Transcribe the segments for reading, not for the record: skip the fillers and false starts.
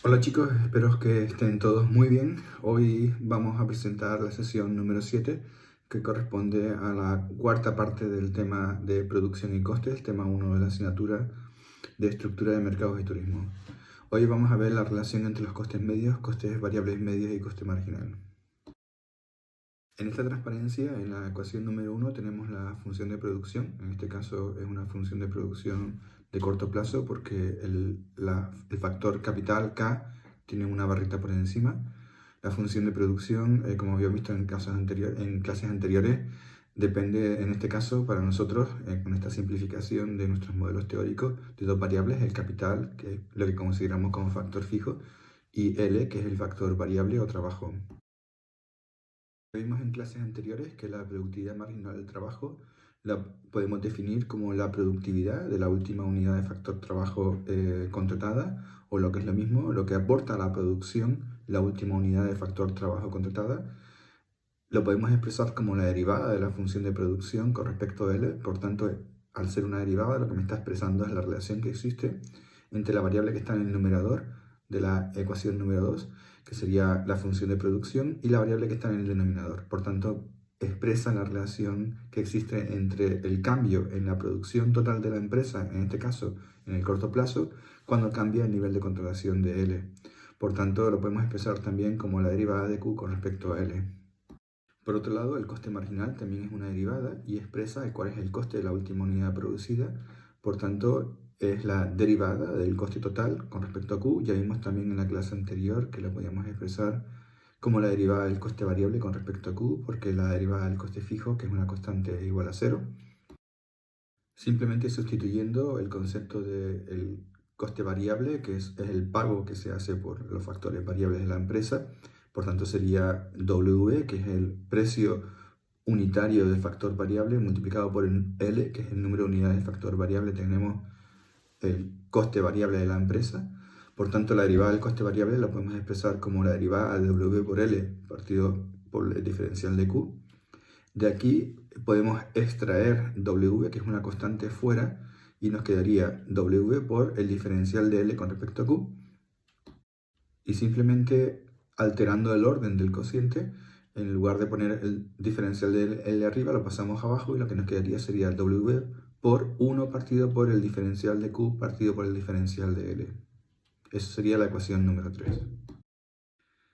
Hola chicos, espero que estén todos muy bien. Hoy vamos a presentar la sesión número 7, que corresponde a la cuarta parte del tema de producción y costes, tema 1 de la asignatura de estructura de mercados y turismo. Hoy vamos a ver la relación entre los costes medios, costes variables medios y coste marginal. En esta transparencia, en la ecuación número 1 tenemos la función de producción. En este caso es una función de producción de corto plazo porque el factor capital K tiene una barrita por encima. La función de producción, como había visto en clases anteriores, depende en este caso para nosotros, con esta simplificación de nuestros modelos teóricos, de dos variables, el capital, que es lo que consideramos como factor fijo, y L, que es el factor variable o trabajo. Vimos en clases anteriores que la productividad marginal del trabajo la podemos definir como la productividad de la última unidad de factor trabajo contratada, o lo que es lo mismo, lo que aporta a la producción la última unidad de factor trabajo contratada. Lo podemos expresar como la derivada de la función de producción con respecto a L. Por tanto, al ser una derivada, lo que me está expresando es la relación que existe entre la variable que está en el numerador de la ecuación número 2, que sería la función de producción, y la variable que está en el denominador. Por tanto, expresa la relación que existe entre el cambio en la producción total de la empresa, en este caso en el corto plazo, cuando cambia el nivel de contratación de L. Por tanto, lo podemos expresar también como la derivada de Q con respecto a L. Por otro lado, el coste marginal también es una derivada y expresa cuál es el coste de la última unidad producida. Por tanto, es la derivada del coste total con respecto a Q. Ya vimos también en la clase anterior que lo podíamos expresar como la derivada del coste variable con respecto a Q, porque la derivada del coste fijo, que es una constante, es igual a cero. Simplemente sustituyendo el concepto del coste variable, que es el pago que se hace por los factores variables de la empresa. Por tanto, sería W, que es el precio unitario del factor variable, multiplicado por el L, que es el número de unidades de factor variable. Tenemos el coste variable de la empresa. Por tanto, la derivada del coste variable la podemos expresar como la derivada de W por L partido por el diferencial de Q. De aquí podemos extraer W, que es una constante fuera, y nos quedaría W por el diferencial de L con respecto a Q. Y simplemente alterando el orden del cociente, en lugar de poner el diferencial de L arriba, lo pasamos abajo y lo que nos quedaría sería W por 1 partido por el diferencial de Q partido por el diferencial de L. Eso sería la ecuación número 3.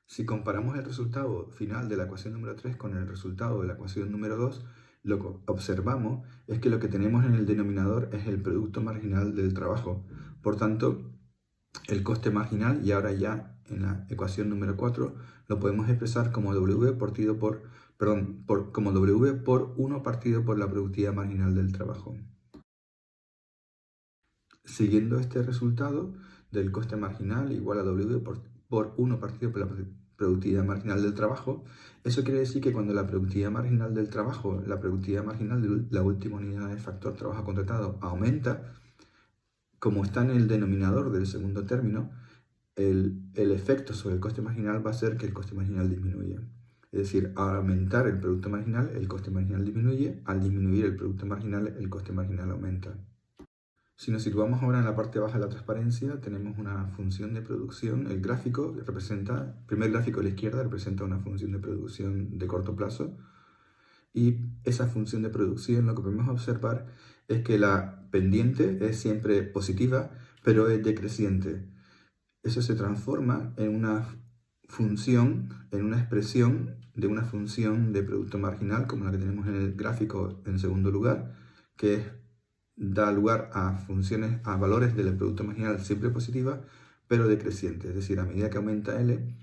Si comparamos el resultado final de la ecuación número 3 con el resultado de la ecuación número 2, lo que observamos es que lo que tenemos en el denominador es el producto marginal del trabajo. Por tanto, el coste marginal, y ahora ya en la ecuación número 4, lo podemos expresar como W como W por 1 partido por la productividad marginal del trabajo. Siguiendo este resultado del coste marginal igual a W por 1 partido por la productividad marginal del trabajo, eso quiere decir que cuando la productividad marginal del trabajo, la productividad marginal de la última unidad de factor trabajo contratado aumenta, como está en el denominador del segundo término, el efecto sobre el coste marginal va a ser que el coste marginal disminuya. Es decir, al aumentar el producto marginal, el coste marginal disminuye; al disminuir el producto marginal, el coste marginal aumenta. Si nos situamos ahora en la parte baja de la transparencia, tenemos una función de producción. El gráfico representa, el primer gráfico a la izquierda representa una función de producción de corto plazo. Y esa función de producción, lo que podemos observar es que la pendiente es siempre positiva, pero es decreciente. Eso se transforma en una función, en una expresión de una función de producto marginal, como la que tenemos en el gráfico en segundo lugar, que da lugar a funciones, a valores del producto marginal siempre positiva, pero decreciente. Es decir, a medida que aumenta L,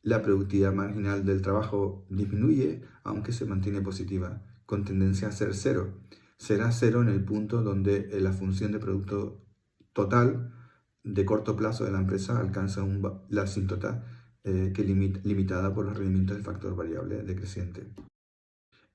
la productividad marginal del trabajo disminuye, aunque se mantiene positiva, con tendencia a ser cero. Será cero en el punto donde la función de producto total de corto plazo de la empresa alcanza la asíntota limitada por los rendimientos del factor variable decreciente.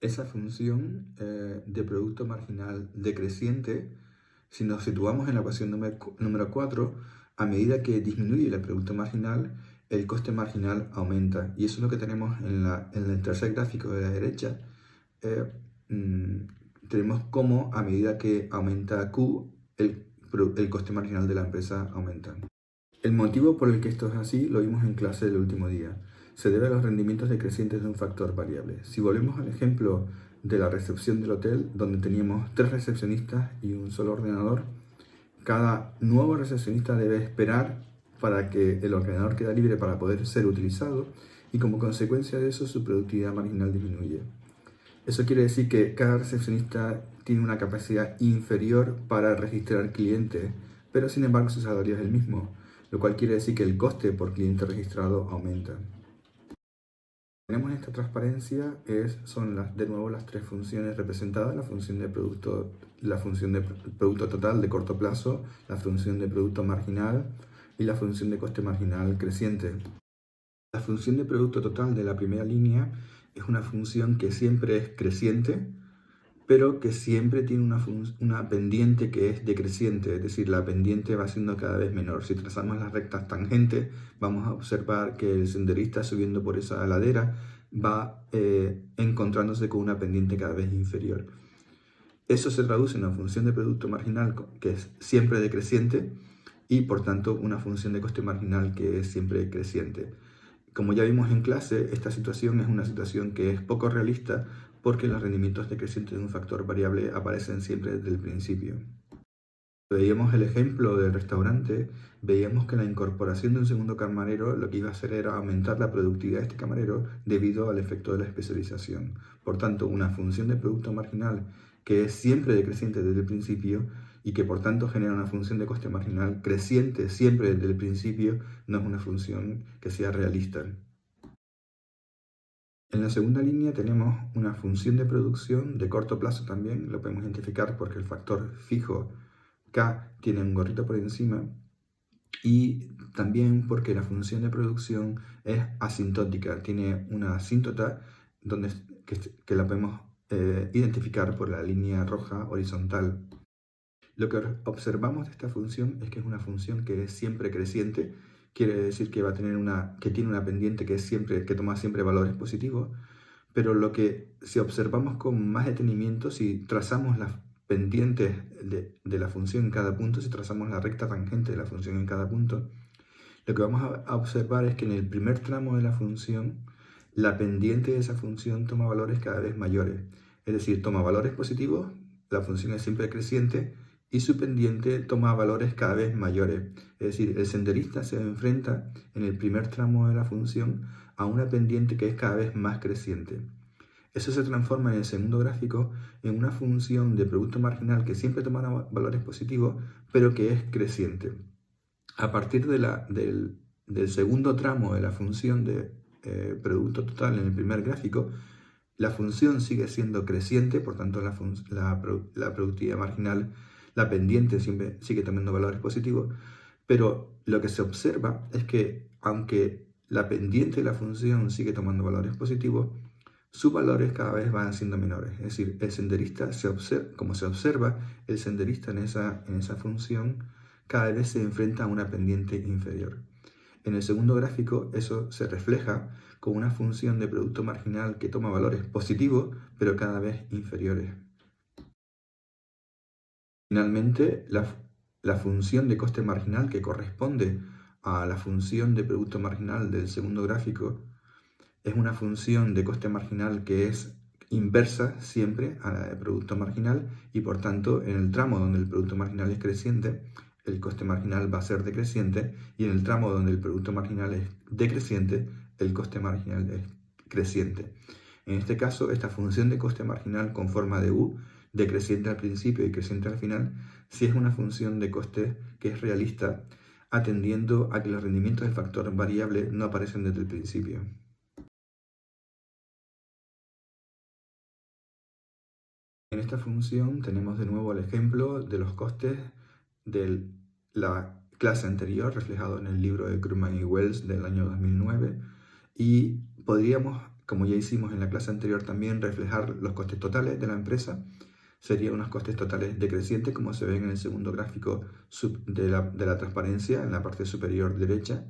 Esa función de producto marginal decreciente, si nos situamos en la ecuación número 4, a medida que disminuye el producto marginal, el coste marginal aumenta. Y eso es lo que tenemos en el tercer gráfico de la derecha. Tenemos cómo a medida que aumenta Q, el coste marginal de la empresa aumenta. El motivo por el que esto es así lo vimos en clase el último día. Se debe a los rendimientos decrecientes de un factor variable. Si volvemos al ejemplo de la recepción del hotel, donde teníamos 3 recepcionistas y un solo ordenador, cada nuevo recepcionista debe esperar para que el ordenador quede libre para poder ser utilizado y como consecuencia de eso su productividad marginal disminuye. Eso quiere decir que cada recepcionista tiene una capacidad inferior para registrar clientes, pero sin embargo su salario es el mismo, lo cual quiere decir que el coste por cliente registrado aumenta. Tenemos esta transparencia, son de nuevo las 3 funciones representadas: la función de producto total de corto plazo, la función de producto marginal y la función de coste marginal creciente. La función de producto total de la primera línea es una función que siempre es creciente, pero que siempre tiene una pendiente que es decreciente, es decir, la pendiente va siendo cada vez menor. Si trazamos las rectas tangentes, vamos a observar que el senderista subiendo por esa ladera va encontrándose con una pendiente cada vez inferior. Eso se traduce en una función de producto marginal que es siempre decreciente y por tanto una función de coste marginal que es siempre creciente. Como ya vimos en clase, esta situación es una situación que es poco realista porque los rendimientos decrecientes de un factor variable aparecen siempre desde el principio. Veíamos el ejemplo del restaurante, veíamos que la incorporación de un segundo camarero lo que iba a hacer era aumentar la productividad de este camarero debido al efecto de la especialización. Por tanto, una función de producto marginal que es siempre decreciente desde el principio y que por tanto genera una función de coste marginal creciente siempre desde el principio, no es una función que sea realista. En la segunda línea tenemos una función de producción de corto plazo también, lo podemos identificar porque el factor fijo K tiene un gorrito por encima y también porque la función de producción es asintótica, tiene una asíntota que la podemos identificar por la línea roja horizontal. Lo que observamos de esta función es que es una función que es siempre creciente, quiere decir que que tiene una pendiente que toma siempre valores positivos, pero si observamos con más detenimiento, si trazamos las pendientes de la función en cada punto, si trazamos la recta tangente de la función en cada punto, lo que vamos a observar es que en el primer tramo de la función, la pendiente de esa función toma valores cada vez mayores. Es decir, toma valores positivos, la función es siempre creciente, y su pendiente toma valores cada vez mayores. Es decir, el senderista se enfrenta en el primer tramo de la función a una pendiente que es cada vez más creciente. Eso se transforma en el segundo gráfico en una función de producto marginal que siempre toma valores positivos, pero que es creciente. A partir del segundo tramo de la función de producto total en el primer gráfico, la función sigue siendo creciente, por tanto la productividad marginal, la pendiente siempre sigue tomando valores positivos, pero lo que se observa es que aunque la pendiente de la función sigue tomando valores positivos, sus valores cada vez van siendo menores. Es decir, el senderista, como se observa, el senderista en esa función cada vez se enfrenta a una pendiente inferior. En el segundo gráfico eso se refleja con una función de producto marginal que toma valores positivos, pero cada vez inferiores. Finalmente, la función de coste marginal que corresponde a la función de producto marginal del segundo gráfico es una función de coste marginal que es inversa siempre a la de producto marginal y por tanto en el tramo donde el producto marginal es creciente, el coste marginal va a ser decreciente y en el tramo donde el producto marginal es decreciente, el coste marginal es creciente. En este caso, esta función de coste marginal con forma de U, decreciente al principio y creciente al final, sí es una función de coste que es realista, atendiendo a que los rendimientos del factor variable no aparecen desde el principio. En esta función tenemos de nuevo el ejemplo de los costes de la clase anterior reflejado en el libro de Krugman y Wells del año 2009 y podríamos, como ya hicimos en la clase anterior también, reflejar los costes totales de la empresa. Serían unos costes totales decrecientes como se ven en el segundo gráfico de la transparencia en la parte superior derecha.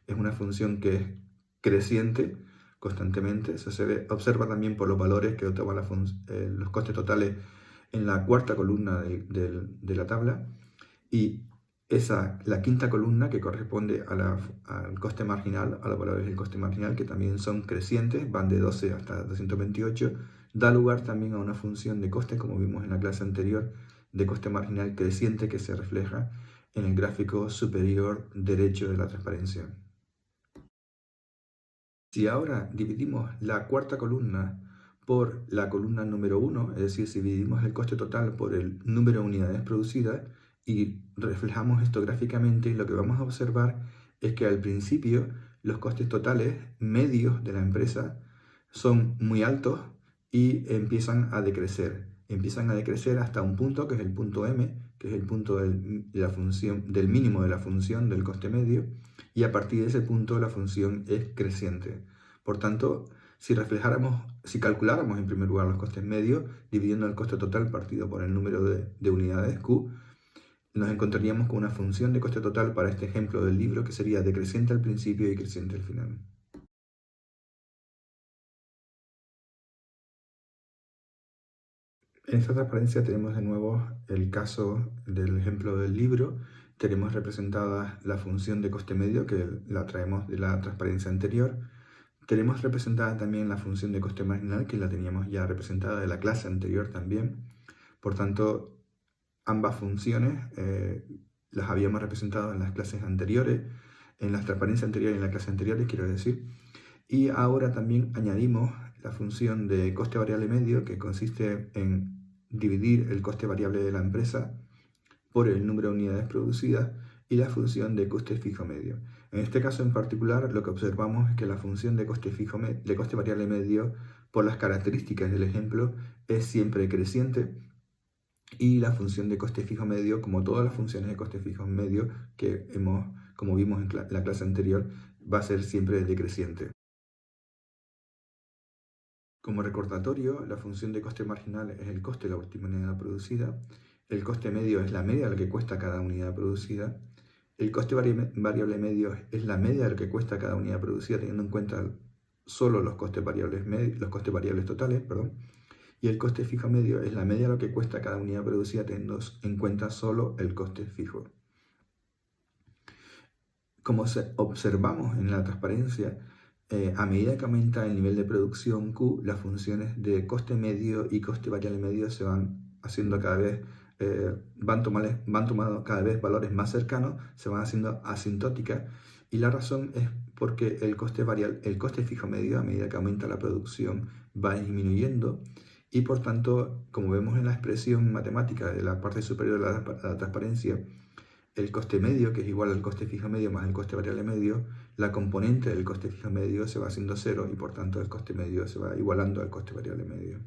Es una función que es creciente constantemente. Eso se observa también por los valores que toman los costes totales en la cuarta columna de la tabla. Y la quinta columna que corresponde al coste marginal, a los valores del coste marginal, que también son crecientes, van de 12 hasta 228, da lugar también a una función de coste, como vimos en la clase anterior, de coste marginal creciente que se refleja en el gráfico superior derecho de la transparencia. Si ahora dividimos la cuarta columna por la columna número 1, es decir, si dividimos el coste total por el número de unidades producidas y reflejamos esto gráficamente, lo que vamos a observar es que al principio los costes totales medios de la empresa son muy altos y empiezan a decrecer. Empiezan a decrecer hasta un punto que es el punto M, que es el punto del mínimo de la función del coste medio, y a partir de ese punto la función es creciente. Por tanto, si calculáramos en primer lugar los costes medios, dividiendo el coste total partido por el número de unidades Q, nos encontraríamos con una función de coste total para este ejemplo del libro que sería decreciente al principio y creciente al final. En esta transparencia tenemos de nuevo el caso del ejemplo del libro. Tenemos representada la función de coste medio, que la traemos de la transparencia anterior. Tenemos representada también la función de coste marginal, que la teníamos ya representada de la clase anterior también. Por tanto, ambas funciones las habíamos representado en las clases anteriores, en las transparencias anteriores y en las clases anteriores, quiero decir. Y ahora también añadimos la función de coste variable medio, que consiste en dividir el coste variable de la empresa por el número de unidades producidas, y la función de coste fijo medio. En este caso en particular, lo que observamos es que la función de coste variable medio, por las características del ejemplo, es siempre creciente, y la función de coste fijo medio, como todas las funciones de coste fijo medio que como vimos en la clase anterior, va a ser siempre decreciente. Como recordatorio, la función de coste marginal es el coste de la última unidad producida, el coste medio es la media de lo que cuesta cada unidad producida, el coste variable medio es la media de lo que cuesta cada unidad producida teniendo en cuenta solo los costes variables totales, y el coste fijo medio es la media de lo que cuesta cada unidad producida teniendo en cuenta solo el coste fijo. Como observamos en la transparencia, a medida que aumenta el nivel de producción Q, las funciones de coste medio y coste variable medio se van haciendo cada vez, van tomando cada vez valores más cercanos, se van haciendo asintóticas, y la razón es porque el coste fijo medio, a medida que aumenta la producción, va disminuyendo, y por tanto, como vemos en la expresión matemática de la parte superior de la transparencia, el coste medio, que es igual al coste fijo medio más el coste variable medio, la componente del coste fijo medio se va haciendo cero y por tanto el coste medio se va igualando al coste variable medio.